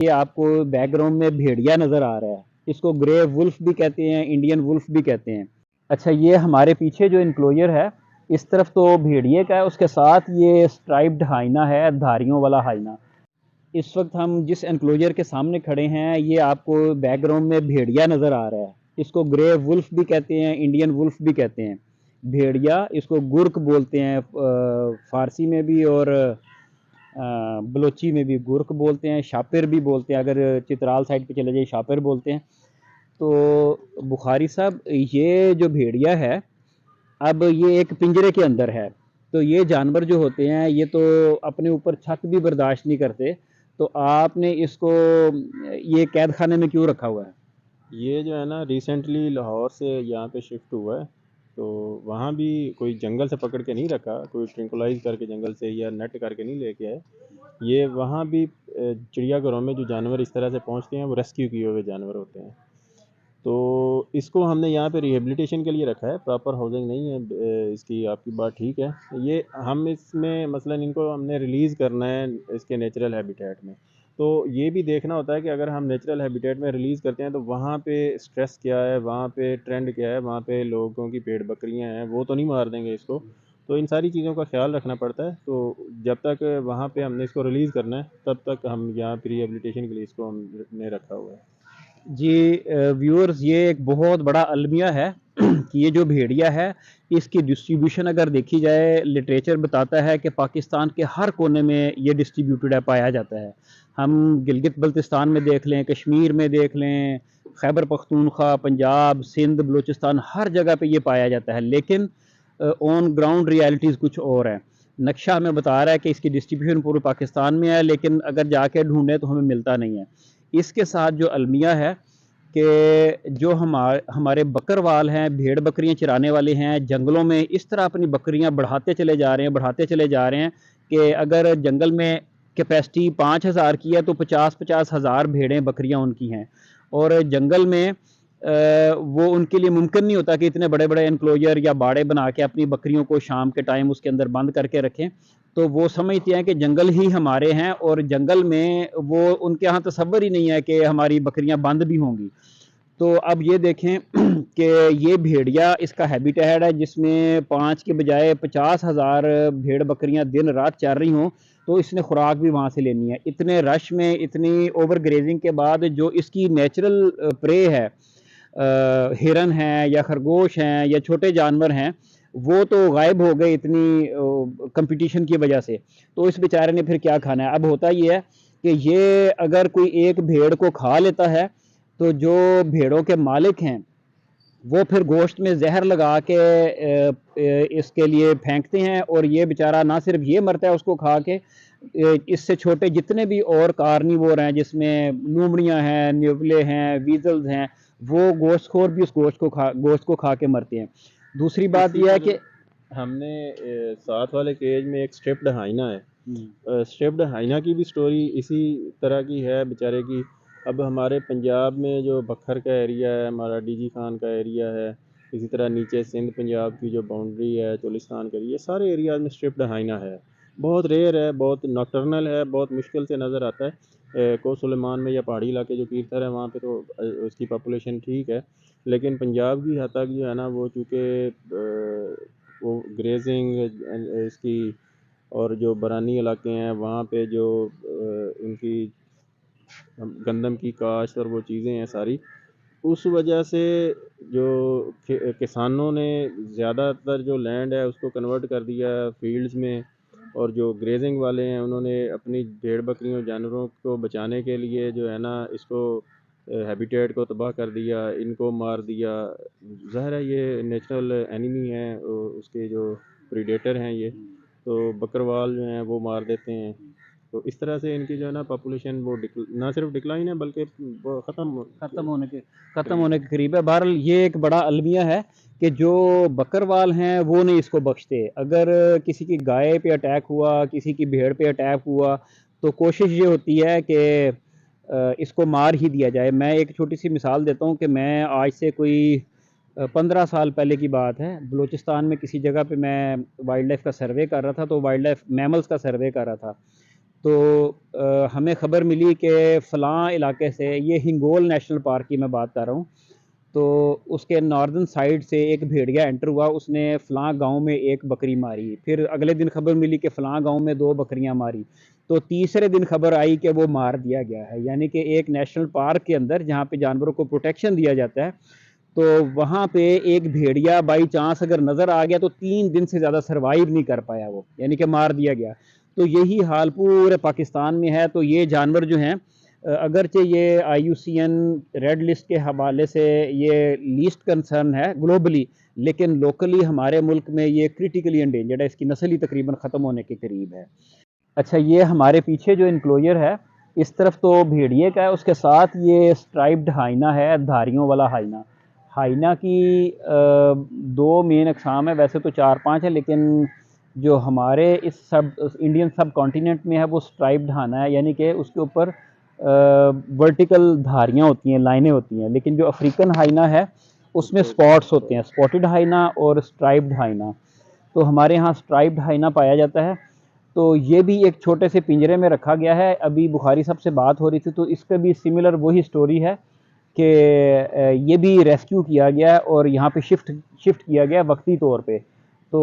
ये आपको बैकग्राउंड में भेड़िया नज़र आ रहा है, इसको ग्रे वुल्फ भी कहते हैं, इंडियन वुल्फ भी कहते हैं। अच्छा, ये हमारे पीछे जो इनक्लोजर है, इस तरफ तो भेड़िए का है, उसके साथ ये स्ट्राइप्ड हाइना है, धारियों वाला हाइना। इस वक्त हम जिस एनक्लोजर के सामने खड़े हैं, ये आपको बैकग्राउंड में भेड़िया नज़र आ रहा है। इसको ग्रे वुल्फ भी कहते हैं, इंडियन वुल्फ भी कहते हैं। भेड़िया, इसको गुर्क बोलते हैं फ़ारसी में भी, और बलोची में भी गुर्क बोलते हैं, शापिर भी बोलते हैं। अगर चित्राल साइड पे चले जाइए, शापिर बोलते हैं। तो बुखारी साहब, ये जो भेड़िया है, अब ये एक पिंजरे के अंदर है। तो ये जानवर जो होते हैं, ये तो अपने ऊपर छत भी बर्दाश्त नहीं करते। तो आपने इसको ये कैद खाने में क्यों रखा हुआ है? ये जो है ना, रिसेंटली लाहौर से यहाँ पे शिफ्ट हुआ है। तो वहाँ भी कोई जंगल से पकड़ के नहीं रखा, कोई ट्रिंकुलाइज करके जंगल से या नेट करके नहीं लेके आए। ये वहाँ भी चिड़ियाघरों में जो जानवर इस तरह से पहुँचते हैं वो रेस्क्यू किए हुए जानवर होते हैं। तो इसको हमने यहाँ पे रिहेबिलिटेशन के लिए रखा है, प्रॉपर हाउसिंग नहीं है। इसकी आपकी बात ठीक है। ये हम इसमें मसलन इनको हमने रिलीज़ करना है इसके नेचुरल हैबिटेट में। तो ये भी देखना होता है कि अगर हम नेचुरल हैबिटेट में रिलीज़ करते हैं तो वहाँ पे स्ट्रेस क्या है, वहाँ पे ट्रेंड क्या है, वहाँ पे लोगों की भेड़ बकरियाँ हैं, वो तो नहीं मार देंगे इसको। तो इन सारी चीज़ों का ख्याल रखना पड़ता है। तो जब तक वहाँ पे हमने इसको रिलीज़ करना है तब तक हम यहाँ पे रिहेबिलिटेशन के लिए इसको हमने रखा हुआ है। जी व्यूअर्स, ये एक बहुत बड़ा अलमिया है कि ये जो भेड़िया है, इसकी डिस्ट्रीब्यूशन अगर देखी जाए, लिटरेचर बताता है कि पाकिस्तान के हर कोने में ये डिस्ट्रीब्यूटेड है, पाया जाता है। हम गिलगित बल्तिस्तान में देख लें, कश्मीर में देख लें, खैबर पख्तूनख्वा, पंजाब, सिंध, बलूचिस्तान, हर जगह पे ये पाया जाता है। लेकिन ऑन ग्राउंड रियलिटीज़ कुछ और हैं। नक्शा हमें बता रहा है कि इसकी डिस्ट्रीब्यूशन पूरे पाकिस्तान में है, लेकिन अगर जाके ढूंढें तो हमें मिलता नहीं है। इसके साथ जो अलमिया है कि जो हमारे बकरवाल हैं, भेड़ बकरियां चराने वाले हैं, जंगलों में इस तरह अपनी बकरियां बढ़ाते चले जा रहे हैं, बढ़ाते चले जा रहे हैं कि अगर जंगल में कैपेसिटी 5,000 की है तो 50-50 हज़ार भेड़ें बकरियां उनकी हैं। और जंगल में वो उनके लिए मुमकिन नहीं होता कि इतने बड़े बड़े एनक्लोजर या बाड़े बना के अपनी बकरियों को शाम के टाइम उसके अंदर बंद करके रखें। तो वो समझते हैं कि जंगल ही हमारे हैं, और जंगल में वो उनके यहाँ तसव्वुर ही नहीं है कि हमारी बकरियां बंद भी होंगी। तो अब ये देखें कि ये भेड़िया इसका हैबिटेट है, जिसमें 5 के बजाय 50,000 भेड़ बकरियां दिन रात चर रही हों। तो इसने खुराक भी वहाँ से लेनी है। इतने रश में, इतनी ओवर ग्रेजिंग के बाद जो इसकी नेचुरल प्रे है, हिरन हैं या खरगोश हैं या छोटे जानवर हैं, वो तो गायब हो गए इतनी कंपटीशन की वजह से। तो इस बेचारे ने फिर क्या खाना है? अब होता ये है कि ये अगर कोई एक भेड़ को खा लेता है, तो जो भेड़ों के मालिक हैं, वो फिर गोश्त में जहर लगा के इसके लिए फेंकते हैं, और ये बेचारा ना सिर्फ ये मरता है उसको खा के, इससे छोटे जितने भी और कार्निवोर हैं, जिसमें लूमड़ियाँ हैं, न्यूबले हैं, वीजल्स हैं, वो गोश्तखोर भी उस गोश्त को खा के मरते हैं। दूसरी बात इसी यह है कि तरह हमने साथ वाले केज में एक स्ट्रिप्ड हाइना है। स्ट्रिप्ड हाइना की भी स्टोरी इसी तरह की है बेचारे की। अब हमारे पंजाब में जो बखर का एरिया है, हमारा डीजी खान का एरिया है, इसी तरह नीचे सिंध पंजाब की जो बाउंड्री है, चोलिस्तान का, ये सारे एरियाज में स्ट्रिप्ड हाइना है। बहुत रेयर है, बहुत नॉक्टर्नल है, बहुत मुश्किल से नज़र आता है। को सुलेमान में या पहाड़ी इलाके जो कीरथर है वहाँ पे तो उसकी पॉपुलेशन ठीक है। लेकिन पंजाब की हद तक जो है ना, वो चूँकि वो ग्रेजिंग इसकी, और जो बरानी इलाके हैं वहाँ पे जो उनकी गंदम की काश्त और वो चीज़ें हैं सारी, उस वजह से जो किसानों ने ज़्यादातर जो लैंड है उसको कन्वर्ट कर दिया फील्ड्स में। और जो ग्रेजिंग वाले हैं उन्होंने अपनी भेड़ बकरियों जानवरों को बचाने के लिए जो है ना, इसको हैबिटेट को तबाह कर दिया, इनको मार दिया। ज़ाहिर है ये नेचुरल एनिमी है, उसके जो प्रीडेटर हैं ये, तो बकरवाल जो हैं वो मार देते हैं। तो इस तरह से इनकी जो है ना पॉपुलेशन वो ना सिर्फ डिक्लाइन है बल्कि वो ख़त्म होने के करीब है। बहरहाल ये एक बड़ा अलमिया है कि जो बकरवाल हैं वो नहीं इसको बख्शते। अगर किसी की गाय पे अटैक हुआ, किसी की भेड़ पे अटैक हुआ, तो कोशिश ये होती है कि इसको मार ही दिया जाए। मैं एक छोटी सी मिसाल देता हूँ कि मैं आज से कोई 15 साल पहले की बात है, बलूचिस्तान में किसी जगह पे मैं वाइल्ड लाइफ का सर्वे कर रहा था। तो वाइल्ड लाइफ मैमल्स का सर्वे कर रहा था। तो हमें ख़बर मिली कि फ़लाँ इलाके से, ये हिंगोल नेशनल पार्क की मैं बात कर रहा हूँ, तो उसके नॉर्दर्न साइड से एक भेड़िया एंटर हुआ, उसने फ़लाँ गांव में एक बकरी मारी। फिर अगले दिन खबर मिली कि फ़लाँ गांव में 2 बकरियां मारी। तो तीसरे दिन खबर आई कि वो मार दिया गया है। यानी कि एक नेशनल पार्क के अंदर जहाँ पे जानवरों को प्रोटेक्शन दिया जाता है, तो वहाँ पे एक भेड़िया बाई चांस अगर नज़र आ गया तो 3 दिन से ज़्यादा सर्वाइव नहीं कर पाया वो, यानी कि मार दिया गया। तो यही हाल पूरे पाकिस्तान में है। तो ये जानवर जो हैं, अगरचे ये IUCN रेड लिस्ट के हवाले से ये लीस्ट कंसर्न है ग्लोबली, लेकिन लोकली हमारे मुल्क में ये क्रिटिकली एंडेंजर्ड है, इसकी नस्ल ही तकरीबन ख़त्म होने के करीब है। अच्छा, ये हमारे पीछे जो इनक्लोजर है, इस तरफ तो भेड़िए का है, उसके साथ ये स्ट्राइप्ड हाइना है, धारियों वाला हाइना। हाइना की 2 मेन अक़साम है, वैसे तो 4-5 है, लेकिन जो हमारे इस सब इंडियन सब कॉन्टिनेंट में है वो स्ट्राइप्ड हाना है, यानी कि उसके ऊपर वर्टिकल धारियाँ होती हैं, लाइनें होती हैं। लेकिन जो अफ्रीकन हाइना है उसमें स्पॉट्स होते हैं, स्पॉटेड हाइना और स्ट्राइप्ड हाइना। तो हमारे यहाँ स्ट्राइप्ड हाइना पाया जाता है। तो ये भी एक छोटे से पिंजरे में रखा गया है। अभी बुखारी साहब से बात हो रही थी तो इसका भी सिमिलर वही स्टोरी है कि ये भी रेस्क्यू किया गया है और यहाँ पे शिफ्ट किया गया वक्ती तौर पे। तो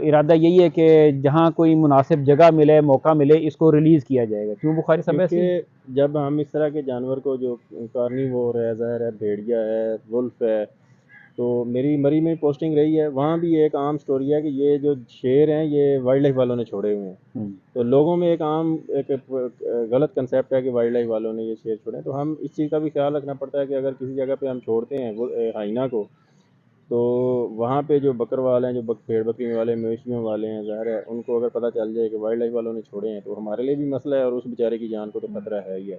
इरादा यही है कि जहाँ कोई मुनासिब जगह मिले, मौका मिले, इसको रिलीज़ किया जाएगा। क्यों बुखारी साहब ऐसे ही? क्योंकि जब हम इस तरह के जानवर को, जो कार्निवोर है, ज़हर है, भेड़िया है, वुल्फ है, तो मेरी मरी में पोस्टिंग रही है, वहाँ भी एक आम स्टोरी है कि ये जो शेर हैं ये वाइल्ड लाइफ वालों ने छोड़े हुए हैं। तो लोगों में एक आम एक गलत कंसेप्ट है कि वाइल्ड लाइफ वालों ने ये शेर छोड़े हैं। तो हम इस चीज़ का भी ख्याल रखना पड़ता है कि अगर किसी जगह पे हम छोड़ते हैं वो हाइना को, तो वहाँ पे जो बकरवाल हैं, जो भेड़ बकरी वाले, मवेशियों वाले हैं, ज़ाहिर है उनको अगर पता चल जाए कि वाइल्ड लाइफ वालों ने छोड़े हैं तो हमारे लिए भी मसला है और उस बेचारे की जान को तो खतरा है ही है।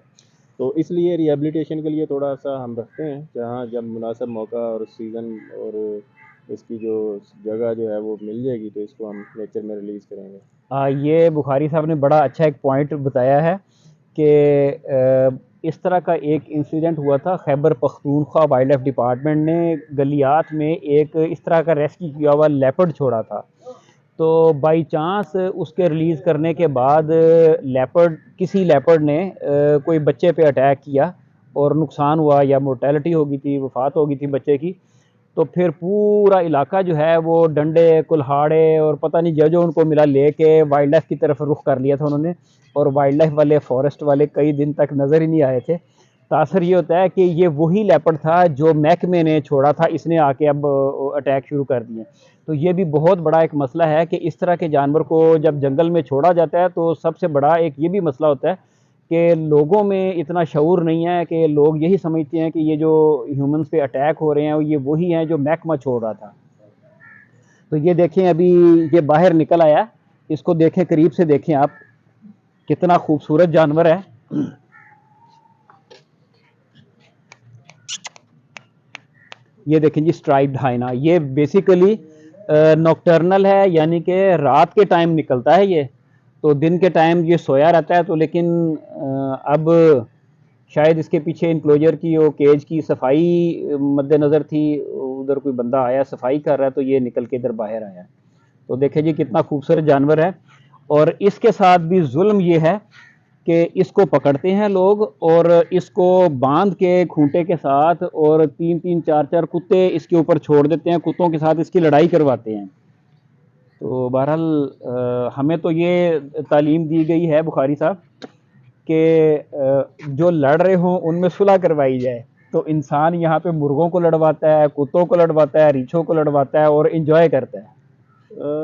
तो इसलिए रिहेबिलिटेशन के लिए थोड़ा सा हम रखते हैं, जहाँ जब मुनासिब मौका और सीज़न और इसकी जो जगह जो है वो मिल जाएगी तो इसको हम नेचर में रिलीज़ करेंगे। ये बुखारी साहब ने बड़ा अच्छा एक पॉइंट बताया है कि इस तरह का एक इंसिडेंट हुआ था। Khyber Pakhtunkhwa wild life department ने गलियात में एक इस तरह का रेस्क्यू किया हुआ लेपर्ड छोड़ा था। तो बाई चांस उसके रिलीज़ करने के बाद किसी लेपर्ड ने कोई बच्चे पे अटैक किया और नुकसान हुआ या मोर्टेलिटी हो गई थी, वफ़ात हो गई थी बच्चे की। तो फिर पूरा इलाका जो है वो डंडे, कुल्हाड़े और पता नहीं जो उनको मिला लेके वाइल्ड लाइफ की तरफ रुख कर लिया था उन्होंने। और वाइल्ड लाइफ वाले, फॉरेस्ट वाले कई दिन तक नज़र ही नहीं आए थे। तासर ये होता है कि ये वही लेपर्ड था जो महकमे ने छोड़ा था, इसने आके अब अटैक शुरू कर दिए। तो ये भी बहुत बड़ा एक मसला है कि इस तरह के जानवर को जब जंगल में छोड़ा जाता है तो सबसे बड़ा एक ये भी मसला होता है कि लोगों में इतना शऊर नहीं है, कि लोग यही समझते हैं कि ये जो ह्यूमंस पे अटैक हो रहे हैं ये वही हैं जो महकमा छोड़ रहा था। तो ये देखें, अभी ये बाहर निकल आया, इसको देखें, करीब से देखें आप, कितना खूबसूरत जानवर है। ये देखें जी, स्ट्राइप्ड हाइना। ये बेसिकली नॉकटर्नल है, यानी कि रात के टाइम निकलता है ये। तो दिन के टाइम ये सोया रहता है। तो लेकिन अब शायद इसके पीछे इनक्लोजर की, वो केज की सफाई मद्देनज़र थी, उधर कोई बंदा आया सफाई कर रहा है तो ये निकल के इधर बाहर आया। तो देखें जी कितना खूबसूरत जानवर है। और इसके साथ भी जुल्म ये है कि इसको पकड़ते हैं लोग और इसको बांध के खूंटे के साथ और 3-3 4-4 कुत्ते इसके ऊपर छोड़ देते हैं, कुत्तों के साथ इसकी लड़ाई करवाते हैं। तो बहरहाल हमें तो ये तालीम दी गई है बुखारी साहब कि जो लड़ रहे हों उनमें सुलह करवाई जाए। तो इंसान यहाँ पे मुर्गों को लड़वाता है, कुत्तों को लड़वाता है, रीछों को लड़वाता है और इन्जॉय करता है।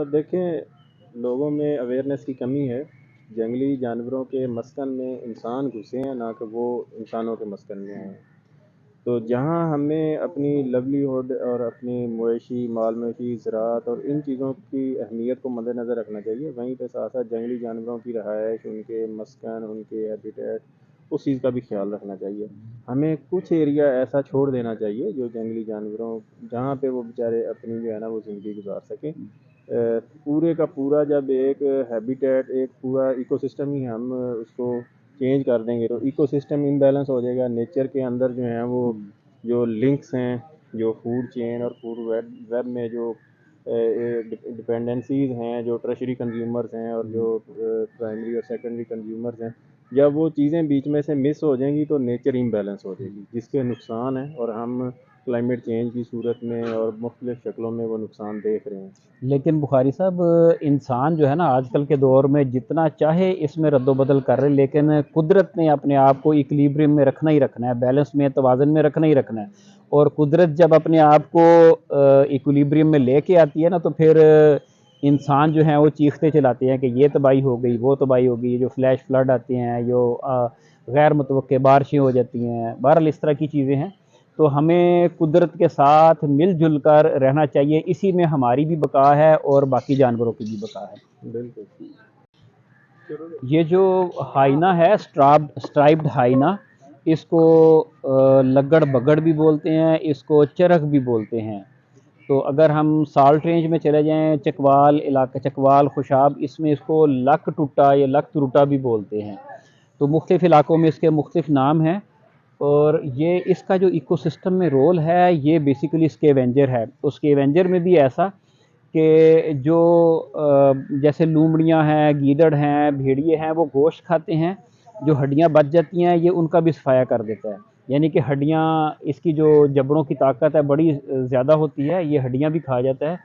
देखें, लोगों में अवेयरनेस की कमी है। जंगली जानवरों के मस्कन में इंसान घुसे हैं, ना कि वो इंसानों के मस्कन में आए हैं। तो जहाँ हमें अपनी लवलीहुड और अपनी मवेशी, माल मवेशी, ज़राअत और इन चीज़ों की अहमियत को मद्देनज़र रखना चाहिए, वहीं पे साथ साथ जंगली जानवरों की रहायश, उनके मस्कन, उनके हैबिटेट, उस चीज़ का भी ख्याल रखना चाहिए। हमें कुछ एरिया ऐसा छोड़ देना चाहिए जो जंगली जानवरों, जहाँ पे वो बेचारे अपनी जो है ना वो ज़िंदगी गुजार सकें। पूरे का पूरा जब एक हैबिटेट, एक पूरा इकोसिस्टम ही हम उसको चेंज कर देंगे तो इकोसिस्टम इम्बैलेंस हो जाएगा। नेचर के अंदर जो है वो जो लिंक्स हैं, जो फूड चेन और फूड वेब वेब में जो डिपेंडेंसीज हैं, जो टर्शरी कंज्यूमर्स हैं और जो प्राइमरी और सेकेंडरी कंज्यूमर्स हैं, जब वो चीज़ें बीच में से मिस हो जाएंगी तो नेचर इम्बैलेंस हो जाएगी, जिसके नुकसान हैं और हम क्लाइमेट चेंज की सूरत में और मुख्तलिफ शक्लों में वो नुकसान देख रहे हैं। लेकिन बुखारी साहब, इंसान जो है ना आजकल के दौर में जितना चाहे इसमें रद्दोबदल कर रहे, लेकिन कुदरत ने अपने आप को इक्विलिब्रियम में रखना ही रखना है, बैलेंस में, तवाज़न में रखना ही रखना है। और कुदरत जब अपने आप को इक्विलिब्रियम में लेके आती है ना, तो फिर इंसान जो है वो चीखते चलाते हैं कि ये तबाही हो गई, वो तबाही हो गई, जो फ्लैश फ्लड आते हैं, जो गैर मुतवक्के बारिशें हो जाती हैं, बहरहाल इस तरह की चीज़ें हैं। तो हमें कुदरत के साथ मिलजुल कर रहना चाहिए, इसी में हमारी भी बका है और बाकी जानवरों की भी बका है। बिल्कुल। ये जो हाइना है, स्ट्राइप्ड हाइना, इसको लगड़ बगड़ भी बोलते हैं, इसको चरक भी बोलते हैं। तो अगर हम साल्ट रेंज में चले जाएं, चकवाल इलाका, चकवाल खुशाब, इसमें इसको लक टुट्टा या लक तुरुटा भी बोलते हैं। तो मुख्तलिफ़ इलाकों में इसके मुख्तलिफ नाम हैं। और ये इसका जो इकोसिस्टम में रोल है, ये बेसिकली स्कैवेंजर है। तो स्कैवेंजर में भी ऐसा कि जो जैसे लोमड़ियाँ हैं, गीदड़ हैं, भेड़िए हैं, वो गोश्त खाते हैं, जो हड्डियाँ बच जाती हैं ये उनका भी सफाया कर देता है। यानी कि हड्डियाँ, इसकी जो जबड़ों की ताकत है बड़ी ज़्यादा होती है, ये हड्डियाँ भी खा जाता है।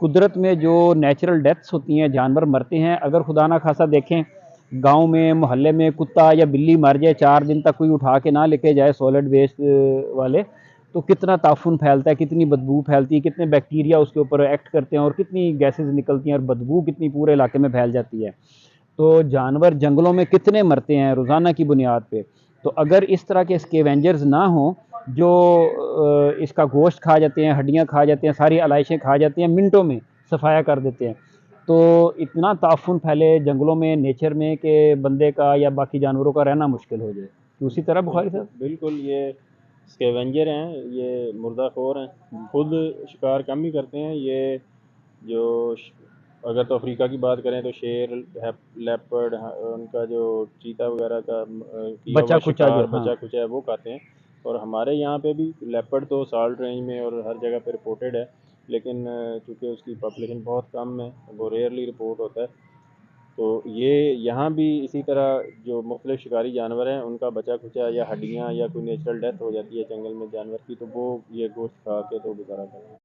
कुदरत में जो नेचुरल डेथ्स होती हैं, जानवर मरते हैं, अगर खुदा ना खासा देखें गांव में, मोहल्ले में कुत्ता या बिल्ली मर जाए, 4 दिन तक कोई उठा के ना लेके जाए सॉलिड वेस्ट वाले, तो कितना ताफुन फैलता है, कितनी बदबू फैलती है, कितने बैक्टीरिया उसके ऊपर एक्ट करते हैं और कितनी गैसेज निकलती हैं और बदबू कितनी पूरे इलाके में फैल जाती है। तो जानवर जंगलों में कितने मरते हैं रोज़ाना की बुनियाद पे। तो अगर इस तरह के स्कैवेंजर्स ना हों जो इसका गोश्त खा जाते हैं, हड्डियाँ खा जाते हैं, सारी आलाइशें खा जाते हैं, मिनटों में सफाया कर देते हैं, तो इतना ताफुन फैले जंगलों में, नेचर में, कि बंदे का या बाकी जानवरों का रहना मुश्किल हो जाए। तो उसी तरह बुखारी बिल्कुल साहब, बिल्कुल, ये स्केवेंजर हैं, ये मुर्दाखोर हैं, खुद शिकार कम ही करते हैं। ये जो अगर तो अफ्रीका की बात करें तो शेर, लेपर्ड, उनका जो चीता वगैरह का किया बचा हुआ खुचा जो, शिकार, हाँ। बचा खुचा है, वो खाते हैं। और हमारे यहाँ पे भी लेपर्ड तो साल्ट रेंज में और हर जगह पे रिपोर्टेड है, लेकिन चूँकि उसकी पॉपुलेशन बहुत कम है, वो रेयरली रिपोर्ट होता है। तो ये यहाँ भी इसी तरह जो मुख्तलिफ शिकारी जानवर हैं, उनका बचा खुचा या हड्डियाँ या कोई नेचुरल डेथ हो जाती है जंगल में जानवर की, तो वो ये गोश्त खा के तो गुजारा करते हैं।